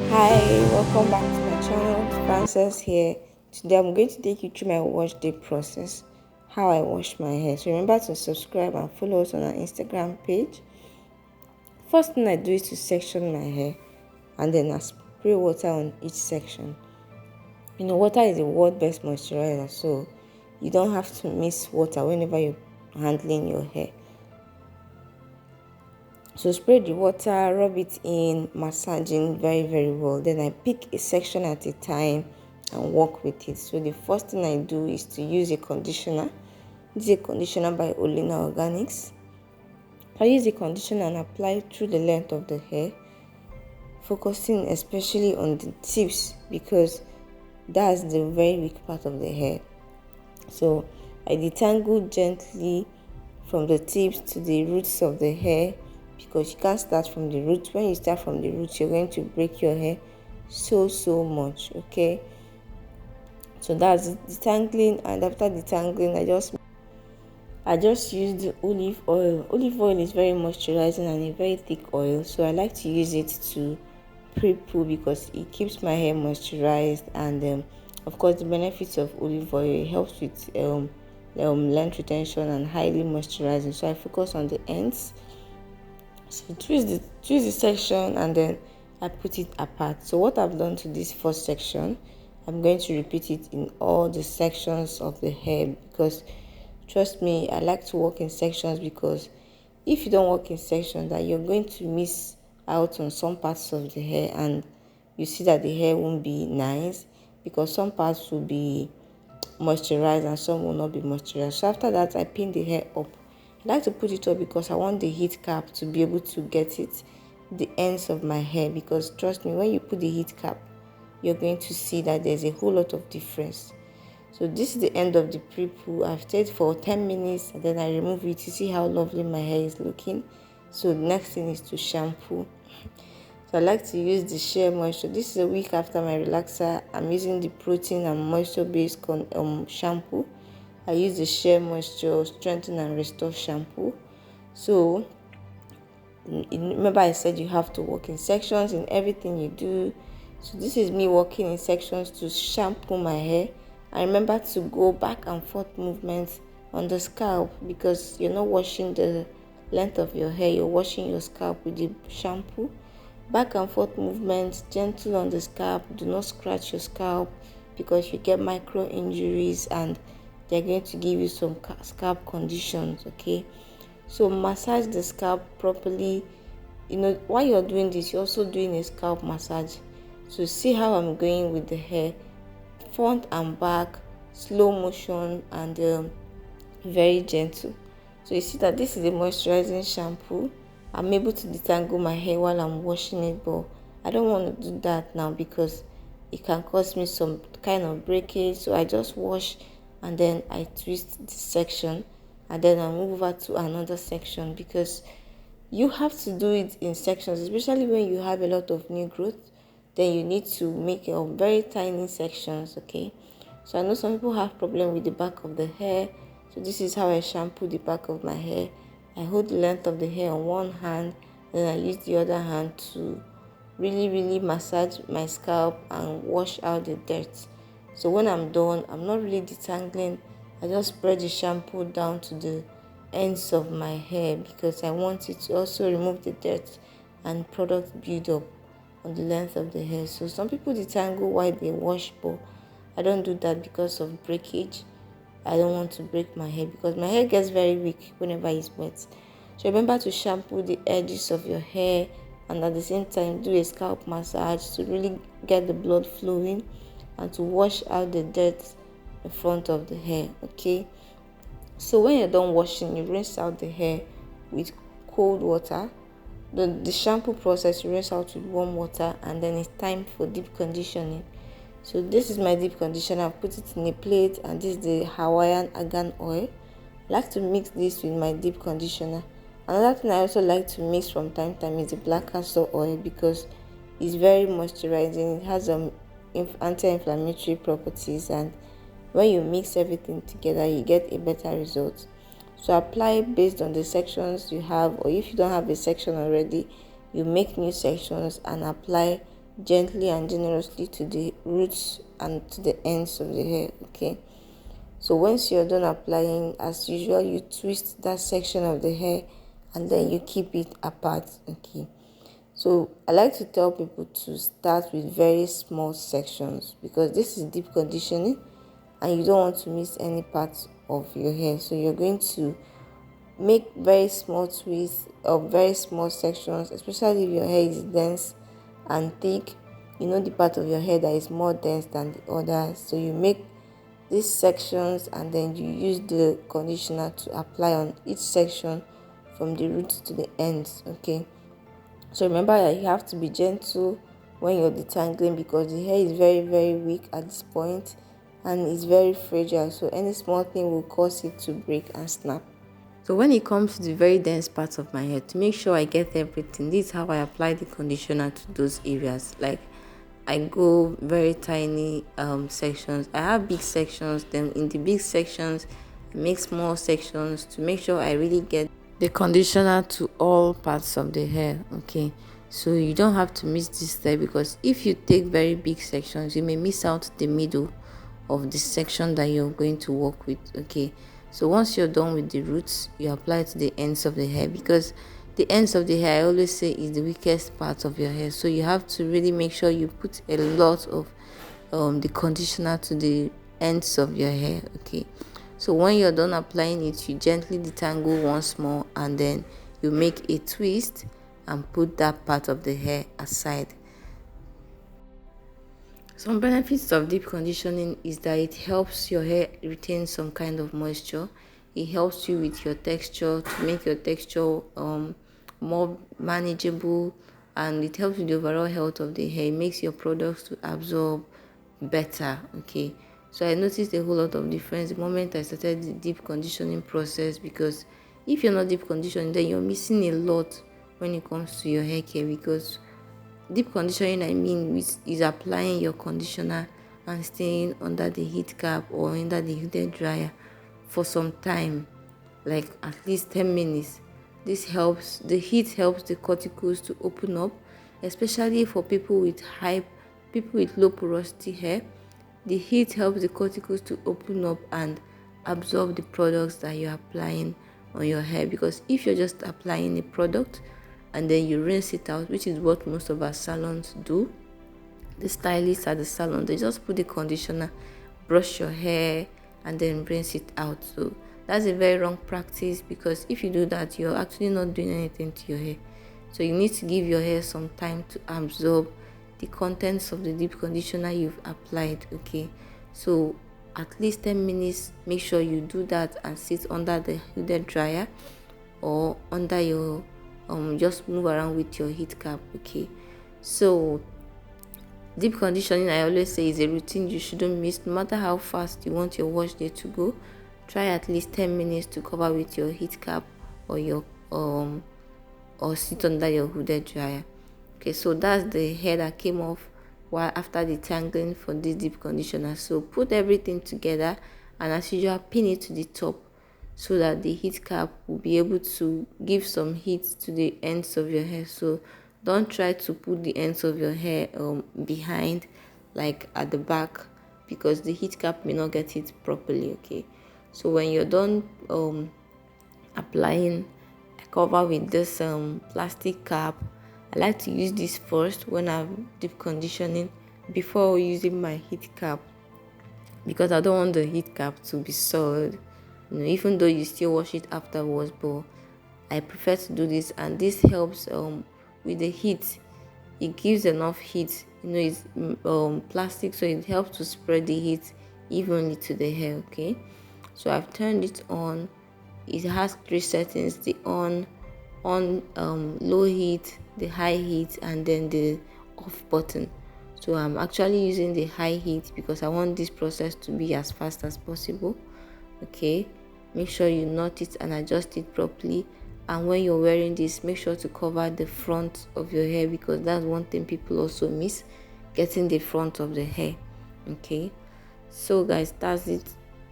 Hi, welcome back to my channel. Frances here. Today I'm going to take you through my wash day process, how I wash my hair. So remember to subscribe and follow us on our Instagram page. First thing I do is to section my hair, and then I spray water on each section. Water is the world's best moisturizer, so you don't have to miss water whenever you're handling your hair. So spray the water, rub it in, massaging very well. Then I pick a section at a time and work with it. So the first thing I do is to use a conditioner. This is a conditioner by Olina Organics. I use the conditioner and apply through the length of the hair, focusing especially on the tips because that's the very weak part of the hair. So I detangle gently from the tips to the roots of the hair, because you can't start from the roots. When you start from the roots, you're going to break your hair so much. Okay, so that's detangling, and after detangling I just use the olive oil. Olive oil is very moisturizing and a very thick oil, so I like to use it to pre-poo because it keeps my hair moisturized. And of course, the benefits of olive oil, it helps with length retention and highly moisturizing. So I focus on the ends. So choose the section, and then I put it apart. So what I've done to this first section, I'm going to repeat it in all the sections of the hair, because trust me, I like to work in sections, because if you don't work in sections, that you're going to miss out on some parts of the hair, and you see that the hair won't be nice because some parts will be moisturized and some will not be moisturized. So after that, I pin the hair up. I like to put it up because I want the heat cap to be able to get it the ends of my hair, because trust me, when you put the heat cap, you're going to see that there's a whole lot of difference. So this is the end of the pre-poo. I've stayed for 10 minutes and then I remove it. You see how lovely my hair is looking. So the next thing is to shampoo. So I like to use the Shea Moisture. This is a week after my relaxer. I'm using the protein and moisture based shampoo. I use the Shea Moisture Strengthen and Restore shampoo. So remember I said you have to work in sections in everything you do. So this is me working in sections to shampoo my hair. And remember to go back and forth movements on the scalp, because you're not washing the length of your hair, you're washing your scalp with the shampoo. Back and forth movements, gentle on the scalp. Do not scratch your scalp because you get micro injuries and they're going to give you some scalp conditions. Okay, so massage the scalp properly. While you're doing this, you're also doing a scalp massage. So see how I'm going with the hair, front and back, slow motion, and very gentle. So you see that this is a moisturizing shampoo. I'm able to detangle my hair while I'm washing it, but I don't want to do that now because it can cause me some kind of breakage. So I just wash and then I twist this section, and then I move over to another section, because you have to do it in sections, especially when you have a lot of new growth. Then you need to make a very tiny sections. Okay, so I know some people have problem with the back of the hair. So this is how I shampoo the back of my hair. I hold the length of the hair on one hand, then I use the other hand to really massage my scalp and wash out the dirt. So when I'm done, I'm not really detangling. I just spread the shampoo down to the ends of my hair, because I want it to also remove the dirt and product build up on the length of the hair. So some people detangle while they wash, but I don't do that because of breakage. I don't want to break my hair because my hair gets very weak whenever it's wet. So remember to shampoo the edges of your hair, and at the same time do a scalp massage to really get the blood flowing and to wash out the dirt in front of the hair. Okay, so when you're done washing, you rinse out the hair with cold water. The shampoo process, you rinse out with warm water, and then it's time for deep conditioning. So this is my deep conditioner. I've put it in a plate, and this is the Hawaiian argan oil. I like to mix this with my deep conditioner. Another thing I also like to mix from time to time is the black castor oil, because it's very moisturizing. It has anti-inflammatory properties, and when you mix everything together, you get a better result. So apply based on the sections you have, or if you don't have a section already, you make new sections and apply gently and generously to the roots and to the ends of the hair. Okay, so once you're done applying, as usual, you twist that section of the hair and then you keep it apart. Okay, so I like to tell people to start with very small sections because this is deep conditioning and you don't want to miss any parts of your hair. So you're going to make very small twists or very small sections, especially if your hair is dense and thick. You know the part of your hair that is more dense than the others. So you make these sections and then you use the conditioner to apply on each section from the roots to the ends. Okay, so remember that you have to be gentle when you're detangling because the hair is very very weak at this point and it's very fragile, so any small thing will cause it to break and snap. So when it comes to the very dense parts of my hair, to make sure I get everything, this is how I apply the conditioner to those areas. Like I go very tiny sections. I have big sections, then in the big sections I make small sections to make sure I really get the conditioner to all parts of the hair. Okay, so you don't have to miss this step because if you take very big sections you may miss out the middle of the section that you're going to work with. Okay, so once you're done with the roots, you apply to the ends of the hair because the ends of the hair I always say is the weakest part of your hair, so you have to really make sure you put a lot of the conditioner to the ends of your hair. Okay, so when you're done applying it, you gently detangle once more and then you make a twist and put that part of the hair aside. Some benefits of deep conditioning is that it helps your hair retain some kind of moisture. It helps you with your texture to make your texture more manageable, and it helps with the overall health of the hair. It makes your products to absorb better. Okay, so I noticed a whole lot of difference the moment I started the deep conditioning process, because if you're not deep conditioning, then you're missing a lot when it comes to your hair care. Because deep conditioning, I mean, is applying your conditioner and staying under the heat cap or under the heated dryer for some time, like at least 10 minutes. This helps, the heat helps the cuticles to open up, especially for people with low porosity hair. The heat helps the cuticles to open up and absorb the products that you're applying on your hair. Because if you're just applying a product and then you rinse it out, which is what most of our salons do, the stylists at the salon, they just put the conditioner, brush your hair and then rinse it out. So that's a very wrong practice, because if you do that, you're actually not doing anything to your hair. So you need to give your hair some time to absorb the contents of the deep conditioner you've applied. Okay, so at least 10 minutes, make sure you do that and sit under the heated dryer or under your just move around with your heat cap. Okay, so deep conditioning, I always say, is a routine you shouldn't miss. No matter how fast you want your wash day to go, try at least 10 minutes to cover with your heat cap or your or sit under your hooded dryer. Okay, so that's the hair that came off while after detangling for this deep conditioner. So put everything together and as usual pin it to the top so that the heat cap will be able to give some heat to the ends of your hair. So don't try to put the ends of your hair behind, like at the back, because the heat cap may not get it properly. Okay, so when you're done applying, I cover with this plastic cap. I like to use this first when I'm deep conditioning before using my heat cap, because I don't want the heat cap to be soiled, even though you still wash it afterwards. But I prefer to do this, and this helps with the heat. It gives enough heat. It's plastic, so it helps to spread the heat evenly to the hair. Okay, so I've turned it on. It has 3 settings: the on low heat, the high heat, and then the off button. So I'm actually using the high heat because I want this process to be as fast as possible. Okay, make sure you knot it and adjust it properly. And when you're wearing this, make sure to cover the front of your hair, because that's one thing people also miss, getting the front of the hair. Okay, so guys, that's it.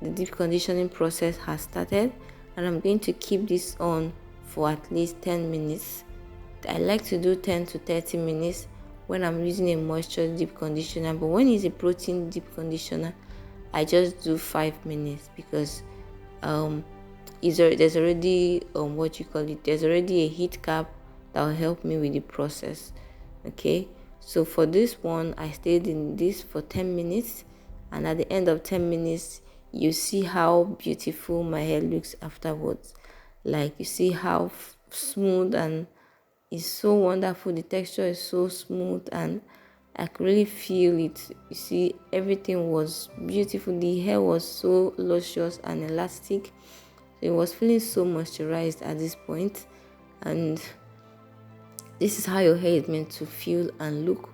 The deep conditioning process has started, and I'm going to keep this on for at least 10 minutes. I like to do 10 to 30 minutes, when I'm using a moisture deep conditioner, but when it's a protein deep conditioner, I just do 5 minutes because there's already what you call it, there's already a heat cap that will help me with the process. Okay, so for this one I stayed in this for 10 minutes, and at the end of 10 minutes you see how beautiful my hair looks afterwards. Like, you see how smooth, and it's so wonderful. The texture is so smooth and I could really feel it. You see, everything was beautiful. The hair was so luscious and elastic. It was feeling so moisturized at this point, and this is how your hair is meant to feel and look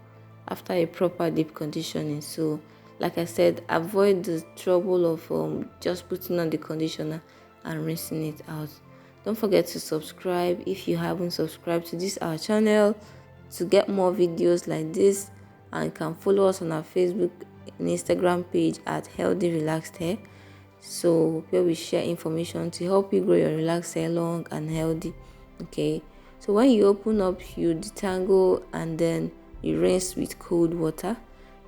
after a proper deep conditioning. So like I said, avoid the trouble of just putting on the conditioner and rinsing it out. Don't forget to subscribe if you haven't subscribed to this our channel to get more videos like this, and you can follow us on our Facebook and Instagram page at Healthy Relaxed Hair, so where we share information to help you grow your relaxed hair long and healthy. Okay, so when you open up, you detangle and then you rinse with cold water.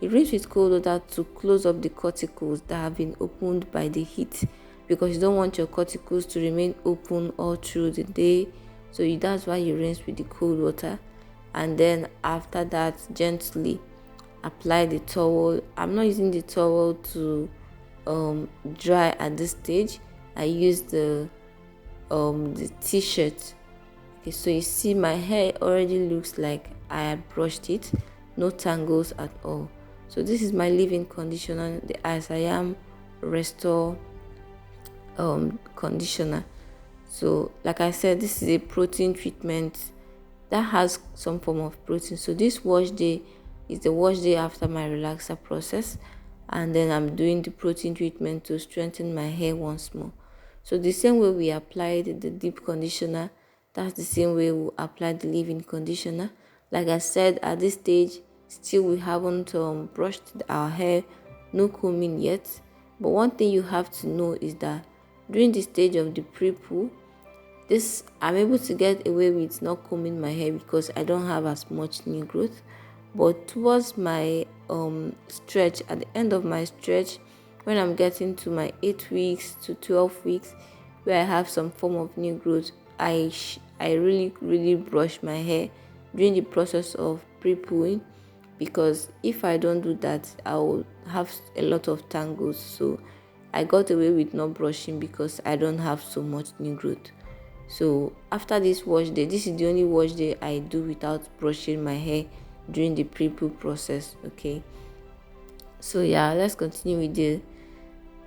You rinse with cold water to close up the cuticles that have been opened by the heat, because you don't want your cuticles to remain open all through the day. So that's why you rinse with the cold water, and then after that gently apply the towel. I'm not using the towel to dry at this stage. I use the t-shirt. Okay, so you see my hair already looks like I had brushed it, no tangles at all. So this is my leave-in conditioner, the As I Am Restore conditioner. So like I said, this is a protein treatment that has some form of protein. So this wash day is the wash day after my relaxer process, and then I'm doing the protein treatment to strengthen my hair once more. So the same way we applied the deep conditioner, that's the same way we apply the leave-in conditioner. Like I said, at this stage still we haven't brushed our hair, no combing yet. But one thing you have to know is that during the stage of the pre-poo, this I'm able to get away with not combing my hair because I don't have as much new growth. But towards my stretch, at the end of my stretch, when I'm getting to my 8 weeks to 12 weeks, where I have some form of new growth, I really brush my hair during the process of pre-pooing, because if I don't do that, I will have a lot of tangles. So I got away with not brushing because I don't have so much new growth. So after this wash day, this is the only wash day I do without brushing my hair during the pre-poo process. Okay, so yeah, let's continue with the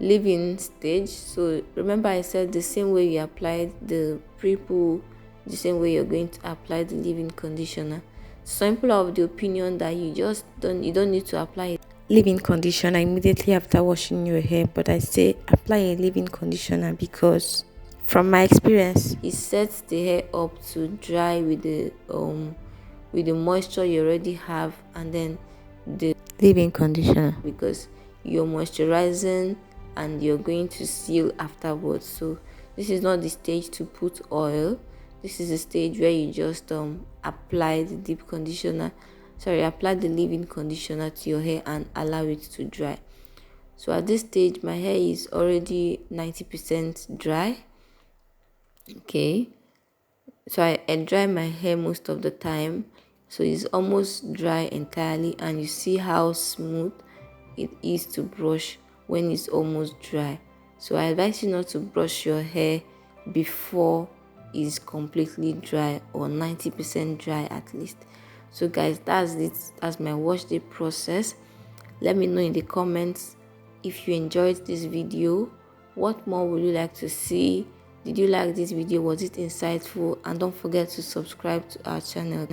leave-in stage. So remember I said the same way you applied the pre-poo, the same way you're going to apply the leave-in conditioner. Some people are of the opinion that you don't need to apply leave-in conditioner immediately after washing your hair, but I say apply a leave-in conditioner because from my experience it sets the hair up to dry with the moisture you already have, and then the leave-in conditioner, because you're moisturizing and you're going to seal afterwards. So this is not the stage to put oil. This is the stage where you just apply the apply the leave-in conditioner to your hair and allow it to dry. So at this stage my hair is already 90% dry. Okay, so I dry my hair most of the time, so it's almost dry entirely, and you see how smooth it is to brush when it's almost dry. So I advise you not to brush your hair before it's completely dry, or 90% dry at least. So guys, that's it. That's my wash day process. Let me know in the comments if you enjoyed this video. What more would you like to see? Did you like this video? Was it insightful? And don't forget to subscribe to our channel.